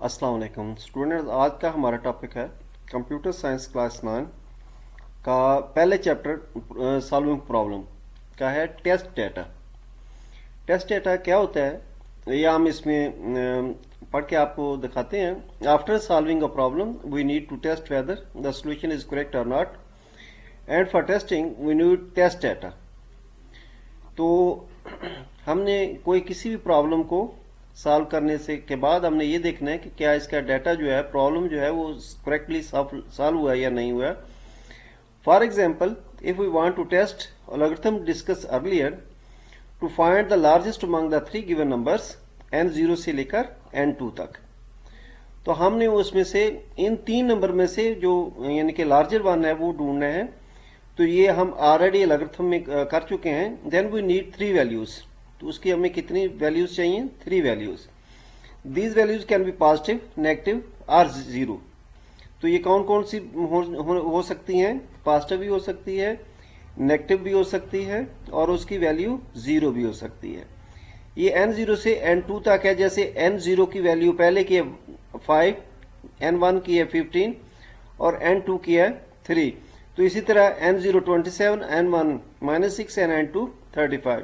अस्सलाम वालेकुम स्टूडेंट्स। आज का हमारा टॉपिक है कंप्यूटर साइंस क्लास 9 का पहले चैप्टर सॉल्विंग प्रॉब्लम का है टेस्ट डेटा। टेस्ट डेटा क्या होता है ये हम इसमें पढ़ के आपको दिखाते हैं। After solving a problem we need to test whether the solution is correct और not, and for testing we need test data. तो हमने कोई किसी भी प्रॉब्लम को सॉल्व करने से के बाद हमने ये देखना है कि क्या इसका डाटा जो है, प्रॉब्लम जो है वो करेक्टली सॉल्व हुआ है या नहीं हुआ। For example, if we want to test algorithm discuss earlier to find the largest among the three given numbers n0 से लेकर n2 तक, तो हमने उसमें से इन तीन नंबर में से जो यानी कि लार्जर वन है वो ढूंढना है। तो ये हम ऑलरेडी एल्गोरिथम में कर चुके हैं। Then we need three values. तो उसकी हमें कितनी वैल्यूज चाहिए? Three values. These values can be positive, negative और जीरो। तो ये कौन कौन सी हो सकती हैं? पॉजिटिव भी हो सकती है, नेगेटिव भी हो सकती है और उसकी वैल्यू जीरो भी हो सकती है। ये n0 से n2 तक है। जैसे n0 की वैल्यू पहले की है 5, n1 की है 15 और n2 की है 3। तो इसी तरह n0 27, n1 -6 and n2 35,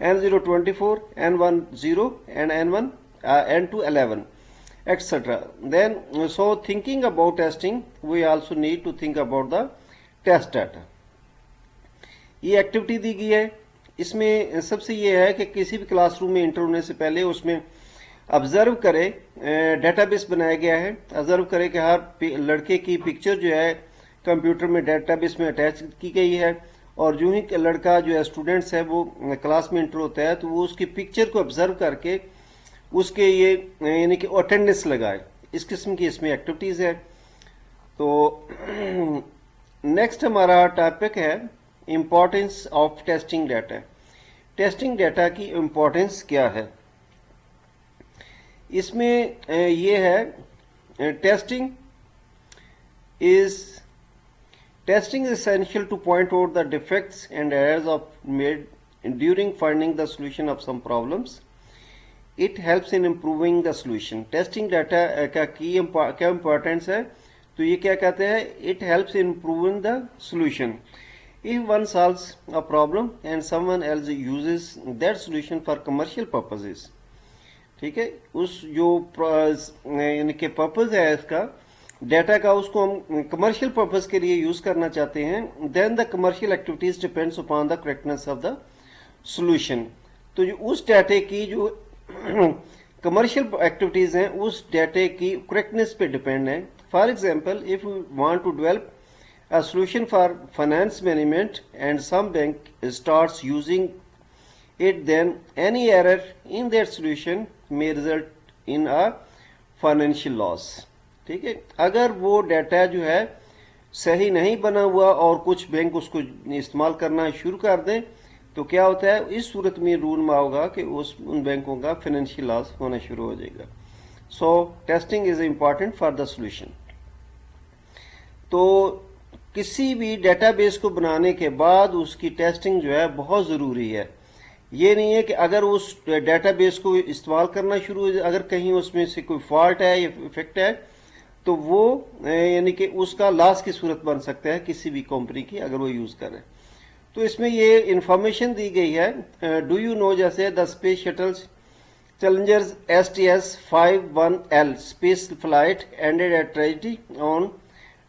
n0 24, n1 0 and n2 11, etc. Then, so thinking about testing, we also need to think about the test data. ये एक्टिविटी दी गई है। इसमें सबसे ये है कि किसी भी क्लासरूम में इंटर होने से पहले उसमें ऑब्जर्व करे, डेटाबेस बनाया गया है। ऑब्जर्व करे कि हर लड़के की पिक्चर जो है कंप्यूटर में डेटाबेस में अटैच की गई है, और जो ही लड़का जो है स्टूडेंट्स है वो क्लास में इंटर होता है तो वो उसकी पिक्चर को ऑब्जर्व करके उसके ये यानी कि अटेंडेंस लगाए। इस किस्म की इसमें एक्टिविटीज है। तो नेक्स्ट हमारा टॉपिक है importance of testing data. Testing data की इम्पोर्टेंस क्या है? इसमें ये है testing is essential to point out the defects and errors made during finding the solution of some problems. It helps in improving the solution. Testing data का क्या importance है? तो ये क्या कहते हैं? It helps in improving the solution. If one solves a problem and someone else uses that solution for commercial purposes, ठीक है, उस जो यानी कि पर्पज है इसका डेटा का, उसको हम कमर्शियल पर्पस के लिए यूज करना चाहते हैं, then the commercial activities depends upon the correctness of the solution. तो जो उस डाटे की जो कमर्शियल एक्टिविटीज हैं उस डाटे की करेक्टनेस पे डिपेंड है। For example, if you want to develop a solution for finance management and some bank starts using it, then any error in that solution may result in a financial loss. ठीक है, अगर वो data जो है सही नहीं बना हुआ और कुछ बैंक उसको इस्तेमाल करना शुरू कर दें तो क्या होता है? इस सूरत में रूल में होगा कि उन बैंकों का फाइनेंशियल लॉस होना शुरू हो जाएगा। सो testing is important for the solution. तो किसी भी डेटाबेस को बनाने के बाद उसकी टेस्टिंग जो है बहुत ज़रूरी है। ये नहीं है कि अगर उस डेटाबेस को इस्तेमाल करना शुरू, अगर कहीं उसमें से कोई फॉल्ट है या इफेक्ट है तो वो यानी कि उसका लॉस की सूरत बन सकता है किसी भी कंपनी की अगर वो यूज़ करें। तो इसमें ये इंफॉर्मेशन दी गई है। डू यू नो, जैसे the space shuttles Challengers STS 51L space flight ended at tragedy on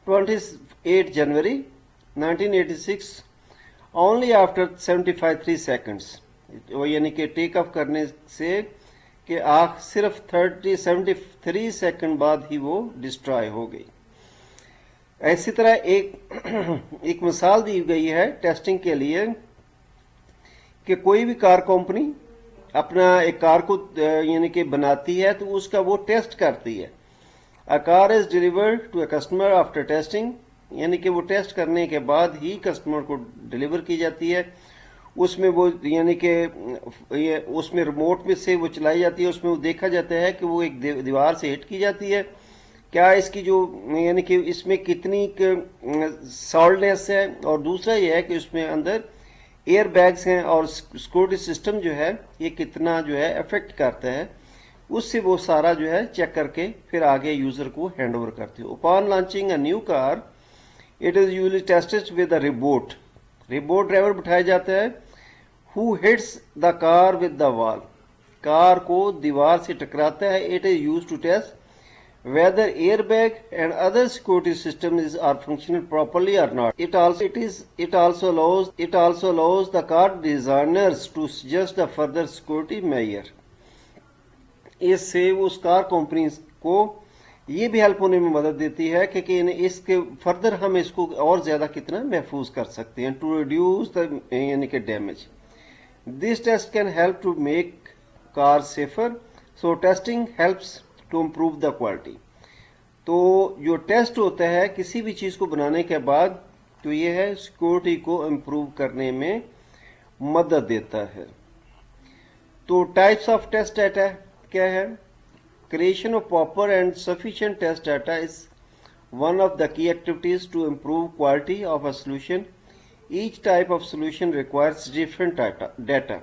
28 January 1986 only after 73 seconds, यानी कि टेक ऑफ करने से कि सिर्फ 73 सेकंड बाद ही वो डिस्ट्रॉय हो गई। इसी तरह एक मिसाल दी गई है टेस्टिंग के लिए कि कोई भी कार कंपनी अपना एक कार को यानी कि बनाती है तो उसका वो टेस्ट करती है। A car is delivered to a customer after testing, यानी कि वो टेस्ट करने के बाद ही कस्टमर को डिलीवर की जाती है। उसमें वो यानी कि उसमें रिमोट में से वो चलाई जाती है। उसमें वो देखा जाता है कि वो एक दीवार से हिट की जाती है, क्या इसकी जो यानी कि इसमें कितनी सॉल्डनेस है, और दूसरा ये है कि उसमें अंदर एयर बैग्स हैं और सिक्योरिटी सिस्टम जो है ये कितना जो है अफेक्ट करता है उससे वो सारा जो है चेक करके फिर आगे यूजर को हैंड ओवर करते हो। Upon launching a new car it is usually tested with a robot. Robot driver बिठाया जाता है who hits the car with the wall, car को दीवार से टकराता है। It is use to test whether airbag and other security systems are functioning properly or not. It also allows the car designers to suggest the further security measure. इससे उस car company को ये भी हेल्प होने में मदद देती है कि इसके फर्दर हम इसको और ज्यादा कितना महफूज कर सकते हैं, टू रिड्यूस द यानी कि damage. This test can help to make car safer, so testing helps to improve the quality. तो जो टेस्ट होता है किसी भी चीज को बनाने के बाद, तो ये है सिक्योरिटी को इम्प्रूव करने में मदद देता है। तो टाइप्स ऑफ टेस्ट डाटा क्या है? Creation of proper and sufficient test data is one of the key activities to improve quality of a solution. Each type of solution requires different data.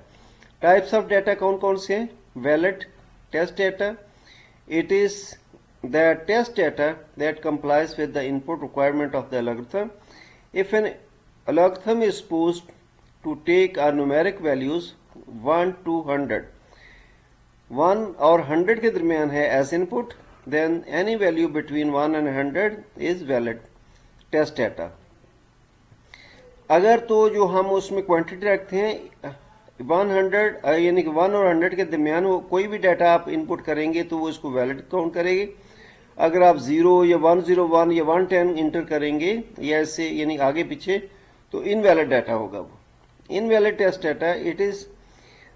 Types of data कौन कौन से हैं? Valid test data, it is the test data that complies with the input requirement of the algorithm. If an algorithm is supposed to take our numeric values 1 to 100, 1 और 100 के दरमियान है as input, then any value between 1 and 100 is valid test data. अगर तो जो हम उसमें quantity रखते हैं 100 यानी कि 1 और 100 के दरमियान वो कोई भी डाटा आप इनपुट करेंगे तो वो इसको वैलिड काउंट करेगी। अगर आप 0 या 101 या 110 इंटर करेंगे या ऐसे यानी आगे पीछे, तो इनवैलिड डाटा होगा। वो invalid test data it is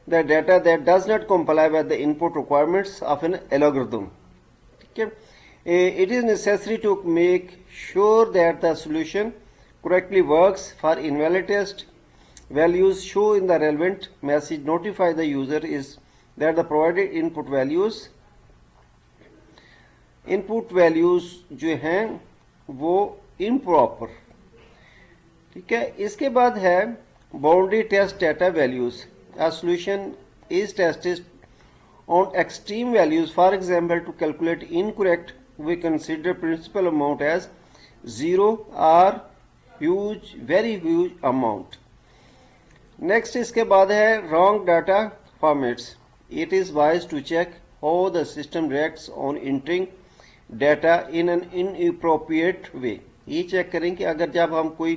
the data that does not comply with the input requirements of an algorithm. ठीक है, it is necessary to make sure that the solution correctly works. For invalid test values show in the relevant message notify the user is that the provided input values जो हैं वो improper। ठीक है, इसके बाद है boundary test data values. A solution is tested on extreme values. For example, to calculate incorrect we consider principal amount as 0 or huge, very huge amount. Next इसके बाद है wrong data formats. It is wise to check how the system reacts on entering data in an inappropriate way. ये check करें कि अगर जब हम कोई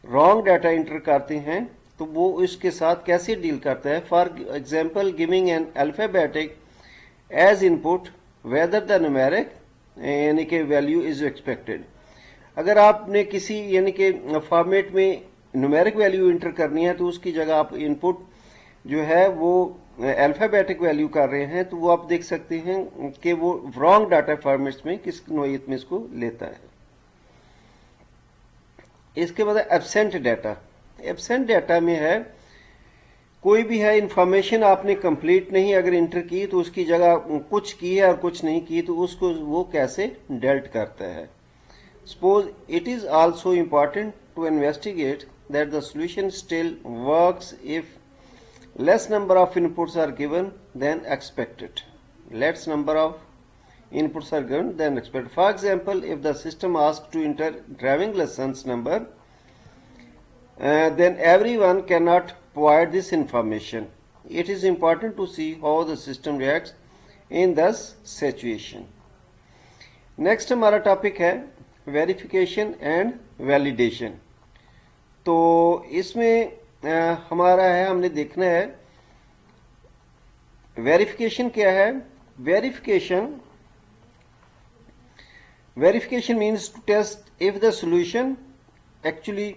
wrong data एंटर करते हैं तो वो इसके साथ कैसे डील करता है। For example, giving an alphabetic as input whether the numeric यानी कि value is expected. अगर आपने किसी यानी कि फॉर्मेट में न्यूमेरिक वैल्यू इंटर करनी है तो उसकी जगह आप इनपुट जो है वो अल्फाबेटिक वैल्यू कर रहे हैं, तो वो आप देख सकते हैं कि वो रॉन्ग डाटा फॉर्मेट्स में किस नोयत में इसको लेता है। इसके बाद एब्सेंट डाटा। एब्सेंट डाटा में है कोई भी है इंफॉर्मेशन आपने कंप्लीट नहीं अगर इंटर की तो उसकी जगह कुछ की है और कुछ नहीं की, तो उसको वो कैसे डेल्ट करता है। Suppose it is also important to investigate that the solution still works if less number of inputs are given than expected. Less number of inputs are given than expected. For example, if the system asks to enter driving license number, then everyone cannot provide this information. It is important to see how the system reacts in this situation. Next हमारा topic है verification and validation. तो इसमें हमारा है हमने देखना है verification क्या है। Verification means to test if the solution actually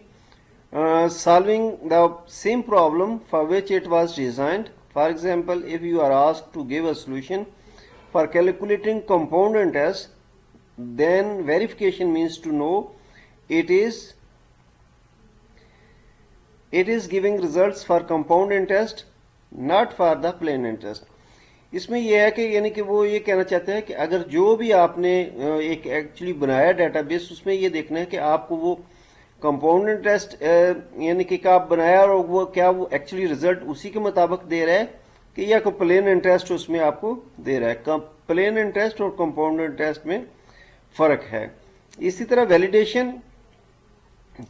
solving the same problem for which it was designed. For example, if you are asked to give a solution for calculating compound interest, then verification means to know it is giving results for compound interest, not for the plain interest. इसमें यह है कि यानी कि वो ये कहना चाहते हैं कि अगर जो भी आपने एक एक्चुअली बनाया डेटाबेस, उसमें ये देखना है कि आपको वो कंपाउंड इंटरेस्ट यानी कि आप बनाया और वो क्या वो एक्चुअली रिजल्ट उसी के मुताबिक दे रहा है कि या को प्लेन इंटरेस्ट उसमें आपको दे रहा है। प्लेन इंटरेस्ट और कंपाउंड इंटरेस्ट में फर्क है। इसी तरह वैलिडेशन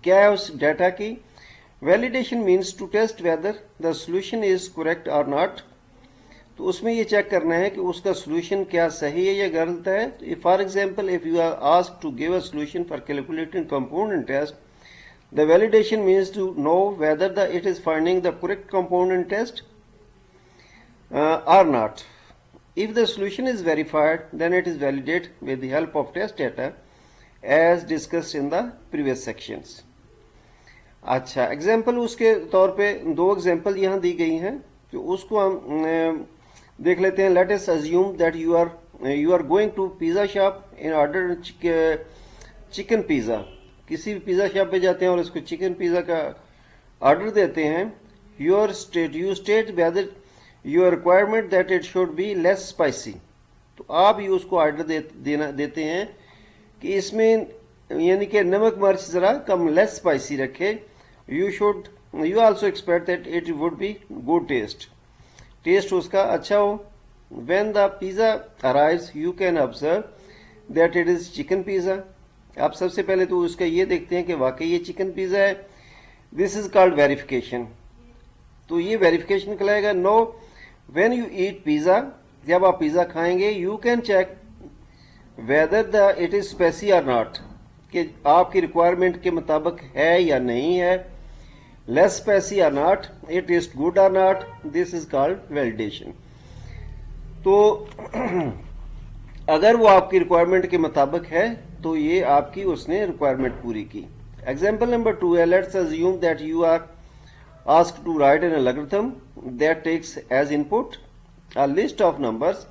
क्या है उस डाटा की? Validation means to test whether the solution is correct और नॉट। तो उसमें ये चेक करना है कि उसका सोल्यूशन क्या सही है या गलत है। For example, if you are asked to give a solution for calculating compound interest, the validation means to know whether it is finding the correct compound interest or not. If the solution is verified, then it is validated with the help of test data as discussed in the previous sections. अच्छा, example उसके तौर पे दो example यहाँ दी गई हैं, तो उसको हम देख लेते हैं। Let us assume that you are going to pizza shop in order chicken pizza. किसी भी पिज्जा शॉप पे जाते हैं और उसको चिकन पिज्जा का ऑर्डर देते हैं। You state whether your requirement that it should be less spicy. तो आप ये उसको ऑर्डर देते हैं कि इसमें यानी कि नमक मिर्च जरा कम, लेस स्पाइसी रखे। You also expect that it would be good taste उसका अच्छा हो। When the pizza arrives you can observe that it is chicken pizza. आप सबसे पहले तो उसका ये देखते हैं कि वाकई ये चिकन पिज्जा है। This is called verification. तो ये वेरिफिकेशन कहलाएगा। No when you eat pizza, जब आप पिज्जा खाएंगे, you can check whether it is spicy और नॉट, कि आपकी रिक्वायरमेंट के मुताबिक है या नहीं है, लेस स्पाइसी और नॉट, इट इज गुड और not. This is called validation. तो अगर वो आपकी रिक्वायरमेंट के मुताबिक है तो ये आपकी उसने रिक्वायरमेंट पूरी की। एग्जाम्पल नंबर 2 है, let's assume that you are asked to write an algorithm that takes as input a list of numbers.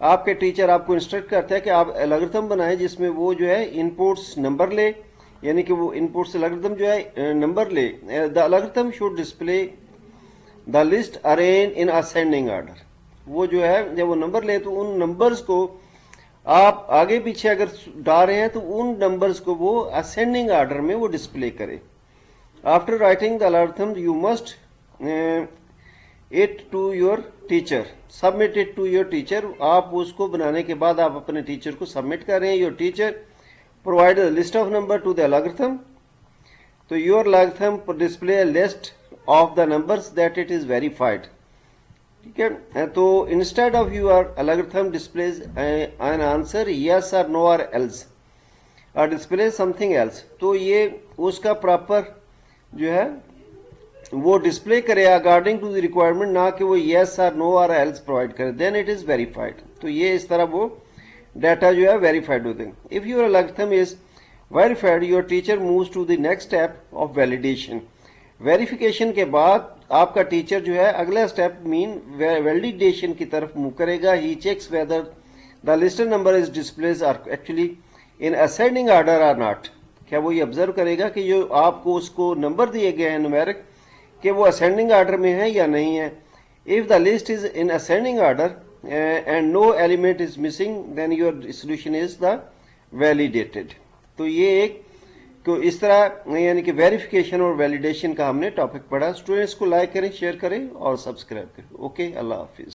आपके टीचर आपको इंस्ट्रक्ट करते हैं कि आप एल्गोरिथम बनाएं जिसमें वो जो है इनपुट्स नंबर ले, यानी कि वो इनपुट्स एल्गोरिथम जो है नंबर ले। The algorithm should display the list arrange in ascending order. वो जो है जब वो नंबर ले तो उन नंबर्स को आप आगे पीछे अगर डाल रहे हैं तो उन नंबर्स को वो असेंडिंग ऑर्डर में वो डिस्प्ले करे। After writing the algorithm you must it to your teacher, submit it to your teacher. आप उसको बनाने के बाद आप अपने टीचर को सबमिट कर रहे हैं। Your teacher provide the list of number to the algorithm. तो your algorithm display list of the numbers that it is verified. ठीक है, तो instead of your algorithm displays an answer yes और no और else और display something else. तो ये उसका प्रॉपर जो है वो डिस्प्ले करे अकॉर्डिंग टू द रिक्वायरमेंट, ना कि वो यस और नो और एल्स प्रोवाइड करे, देन इट इज वेरीफाइड। तो ये इस तरह वो डाटा जो है वेरीफाइड होते हैं। If your algorithm is verified, your teacher moves to the next step of validation. Verification के बाद आपका टीचर जो है अगला स्टेप मीन वैलिडेशन की तरफ मूव करेगा। He checks whether the listed number is displays are actually in ascending order or not. क्या वो ये ऑब्जर्व करेगा कि जो आपको उसको नंबर दिए गए हैं न्यूमेरिक, कि वो असेंडिंग ऑर्डर में है या नहीं है। If the list is in ascending order and no element is missing, then your solution is the validated. तो ये एक तो इस तरह यानी कि वेरिफिकेशन और वैलिडेशन का हमने टॉपिक पढ़ा। स्टूडेंट्स को लाइक करें, शेयर करें और सब्सक्राइब करें। ओके, अल्लाह हाफिज।